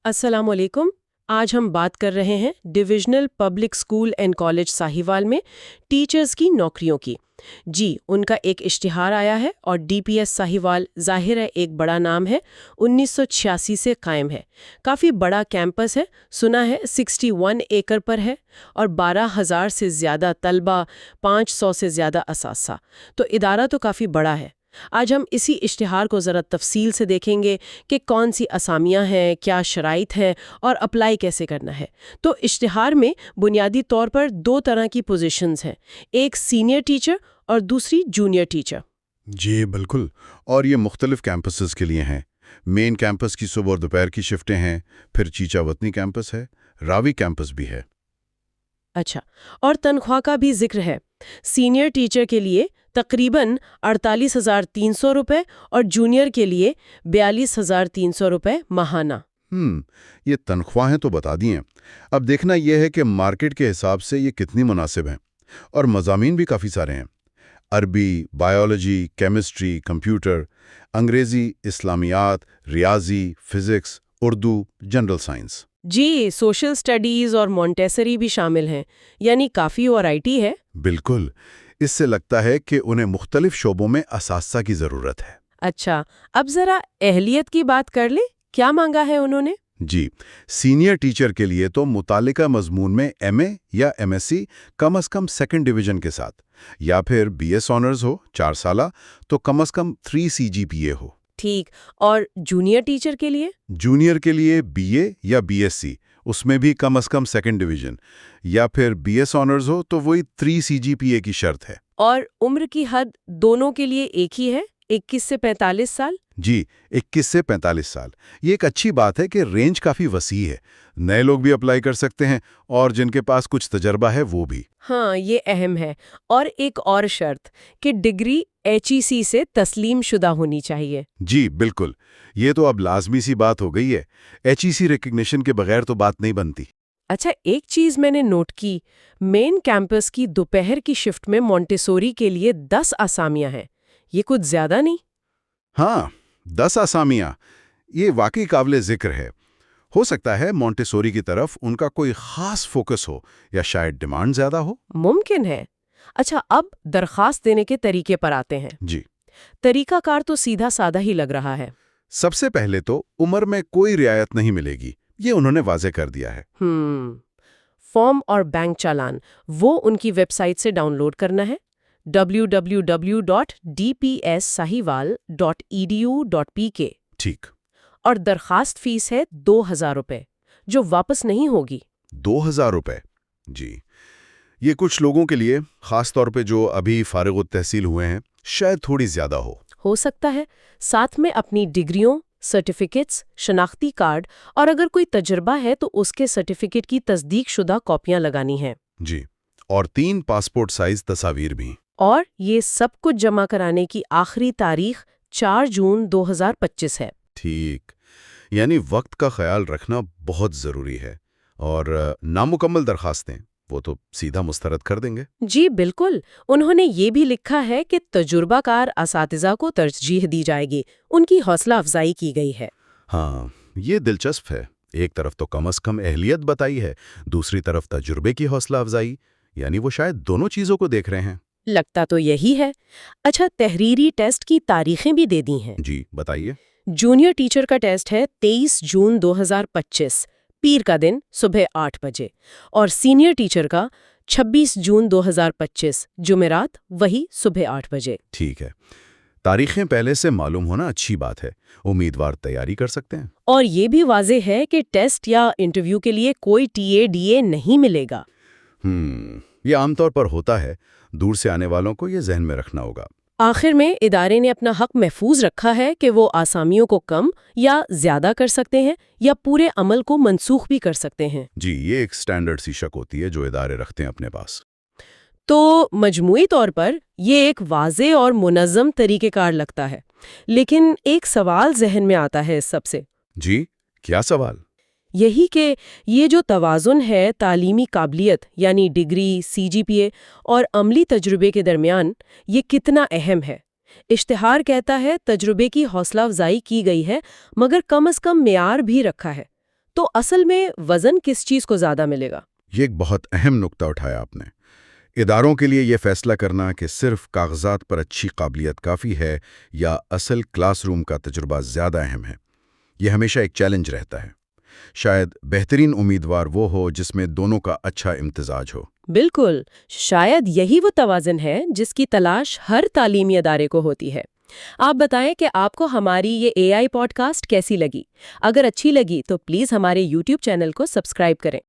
السلام علیکم۔ آج ہم بات کر رہے ہیں divisional public school and college Sahiwal میں ٹیچرز کی نوکریوں کی۔ جی، ان کا ایک اشتہار آیا ہے اور ڈی پی ایس ساہیوال ظاہر ہے ایک بڑا نام ہے، 1986 سے قائم ہے۔ کافی بڑا کیمپس ہے، سنا ہے 61 ایکڑ پر ہے اور 12,000 سے زیادہ طلبہ، 500 سے زیادہ اساتذہ، تو ادارہ تو کافی بڑا ہے۔ آج ہم اسی اشتہار کو ذرا تفصیل سے دیکھیں گے کہ کون سی اسامیاں ہیں، کیا شرائط ہیں اور اپلائی کیسے کرنا ہے۔ تو اشتہار میں بنیادی طور پر 2 طرح کی پوزیشنز ہیں، ایک سینئر ٹیچر اور دوسری جونیئر ٹیچر۔ جی بالکل، اور یہ مختلف کیمپسز کے لیے ہیں۔ مین کیمپس کی صبح اور دوپہر کی شفٹیں ہیں، پھر چیچا وطنی کیمپس ہے، راوی کیمپس بھی ہے۔ اچھا، اور تنخواہ کا بھی ذکر ہے۔ سینئر ٹیچر کے لیے تقریباً 48,300 روپے اور جونیئر کے لیے 42,300 روپے ماہانہ۔ یہ تنخواہیں تو بتا دی ہیں، اب دیکھنا یہ ہے کہ مارکیٹ کے حساب سے یہ کتنی مناسب ہیں، اور مضامین بھی کافی سارے ہیں: عربی، بائیولوجی، کیمسٹری، کمپیوٹر، انگریزی، اسلامیات، ریاضی، فزکس، اردو، جنرل سائنس۔ جی، سوشل سٹڈیز اور مونٹیسری بھی شامل ہیں، یعنی کافی ویرائٹی ہے۔ بالکل، اس سے لگتا ہے کہ انہیں مختلف شعبوں میں اساتذہ کی ضرورت ہے۔ اچھا، اب ذرا اہلیت کی بات کر لیں، کیا مانگا ہے انہوں نے؟ جی، سینئر ٹیچر کے لیے تو متعلقہ مضمون میں ایم اے یا ایم ایس سی کم از کم 2nd ڈویژن کے ساتھ، یا پھر بی ایس آنرز ہو 4 سالہ تو کم از کم 3 CGPA ہو۔ ٹھیک، اور جونیئر ٹیچر کے لیے؟ جونیئر کے لیے بی اے یا بی ایس سی، اس میں بھی کم از کم 2nd ڈویژن، یا پھر بی ایس آنرز ہو تو وہی 3 CGPA کی شرط ہے۔ اور عمر کی حد دونوں کے لیے ایک ہی ہے، 21 سے 45 سال؟ جی، 21 سے 45 سال۔ یہ ایک اچھی بات ہے کہ رینج کافی وسیع ہے، نئے لوگ بھی اپلائی کر سکتے ہیں اور جن کے پاس کچھ تجربہ ہے وہ بھی۔ ہاں، یہ اہم ہے۔ اور ایک اور شرط کہ ڈگری HEC سے تسلیم شدہ ہونی چاہیے۔ جی بالکل، یہ تو اب لازمی سی بات ہو گئی ہے، HEC ریکگنیشن کے بغیر تو بات نہیں بنتی۔ اچھا، ایک چیز میں نے نوٹ کی، مین کیمپس کی دوپہر کی شفٹ میں مونٹیسوری کے لیے 10 اسامیاں ہیں، یہ کچھ زیادہ نہیں؟ ہاں، 10 اسامیاں، یہ واقعی قابل ذکر ہے۔ ہو سکتا ہے مونٹیسوری کی طرف ان کا کوئی خاص فوکس ہو، یا شاید ڈیمانڈ زیادہ ہو۔ ممکن ہے۔ اچھا، اب درخواست دینے کے طریقے پر آتے ہیں۔ جی، طریقہ کار تو سیدھا سادہ ہی لگ رہا ہے۔ سب سے پہلے تو عمر میں کوئی رعایت نہیں ملے گی، یہ انہوں نے واضح کر دیا ہے۔ فارم اور بینک چالان وہ ان کی ویب سائٹ سے ڈاؤن لوڈ کرنا ہے، www.dpssahiwal.edu.pk۔ ٹھیک۔ اور درخواست فیس ہے 2,000 روپے، جو واپس نہیں ہوگی۔ 2,000 روپے؟ جی، یہ کچھ لوگوں کے لیے، خاص طور پہ جو ابھی فارغ التحصیل ہوئے ہیں، شاید تھوڑی زیادہ ہو سکتا ہے۔ ساتھ میں اپنی ڈگریوں، سرٹیفکیٹس، شناختی کارڈ اور اگر کوئی تجربہ ہے تو اس کے سرٹیفکیٹ کی تصدیق شدہ کاپیاں لگانی ہیں۔ جی، اور 3 پاسپورٹ سائز تصاویر بھی۔ اور یہ سب کچھ جمع کرانے کی آخری تاریخ 4 جون 2025 ہے۔ ٹھیک، یعنی وقت کا خیال رکھنا بہت ضروری ہے، اور نامکمل درخواستیں وہ تو سیدھا مسترد کر دیں گے۔ جی بالکل، انہوں نے یہ بھی لکھا ہے کہ تجربہ کار اساتذہ کو ترجیح دی جائے گی، ان کی حوصلہ افزائی کی گئی ہے۔ ہاں، یہ دلچسپ ہے، ایک طرف تو کم از کم اہلیت بتائی ہے، دوسری طرف تجربے کی حوصلہ افزائی، یعنی وہ شاید دونوں چیزوں کو دیکھ رہے ہیں۔ لگتا تو یہی ہے۔ اچھا، تحریری ٹیسٹ کی تاریخیں بھی دے دی ہیں۔ جی بتائیے۔ جونیئر ٹیچر کا ٹیسٹ ہے 23 جون 2025، پیر کا دن صبح 8 بجے، اور سینئر ٹیچر کا 26 جون 2025، جمعرات، وہی صبح 8 بجے۔ ٹھیک ہے، تاریخیں پہلے سے معلوم ہونا اچھی بات ہے، امیدوار تیاری کر سکتے ہیں۔ اور یہ بھی واضح ہے کہ ٹیسٹ یا انٹرویو کے لیے کوئی TADA نہیں ملے گا۔ یہ عام طور پر ہوتا ہے، دور سے آنے والوں کو یہ ذہن میں رکھنا ہوگا۔ آخر میں ادارے نے اپنا حق محفوظ رکھا ہے کہ وہ آسامیوں کو کم یا زیادہ کر سکتے ہیں یا پورے عمل کو منسوخ بھی کر سکتے ہیں۔ جی، یہ ایک سٹینڈرڈ سی شک ہوتی ہے جو ادارے رکھتے ہیں اپنے پاس۔ تو مجموعی طور پر یہ ایک واضح اور منظم طریقہ کار لگتا ہے، لیکن ایک سوال ذہن میں آتا ہے اس سب سے۔ جی، کیا سوال؟ یہی کہ یہ جو توازن ہے تعلیمی قابلیت یعنی ڈگری، CGPA اور عملی تجربے کے درمیان، یہ کتنا اہم ہے۔ اشتہار کہتا ہے تجربے کی حوصلہ افزائی کی گئی ہے، مگر کم از کم معیار بھی رکھا ہے۔ تو اصل میں وزن کس چیز کو زیادہ ملے گا؟ یہ ایک بہت اہم نقطہ اٹھایا آپ نے۔ اداروں کے لیے یہ فیصلہ کرنا کہ صرف کاغذات پر اچھی قابلیت کافی ہے یا اصل کلاس روم کا تجربہ زیادہ اہم ہے، یہ ہمیشہ ایک چیلنج رہتا ہے۔ شاید بہترین امیدوار وہ ہو جس میں دونوں کا اچھا امتزاج ہو۔ بالکل، شاید یہی وہ توازن ہے جس کی تلاش ہر تعلیمی ادارے کو ہوتی ہے۔ آپ بتائیں کہ آپ کو ہماری یہ AI پوڈ کاسٹ کیسی لگی؟ اگر اچھی لگی تو پلیز ہمارے YouTube چینل کو سبسکرائب کریں۔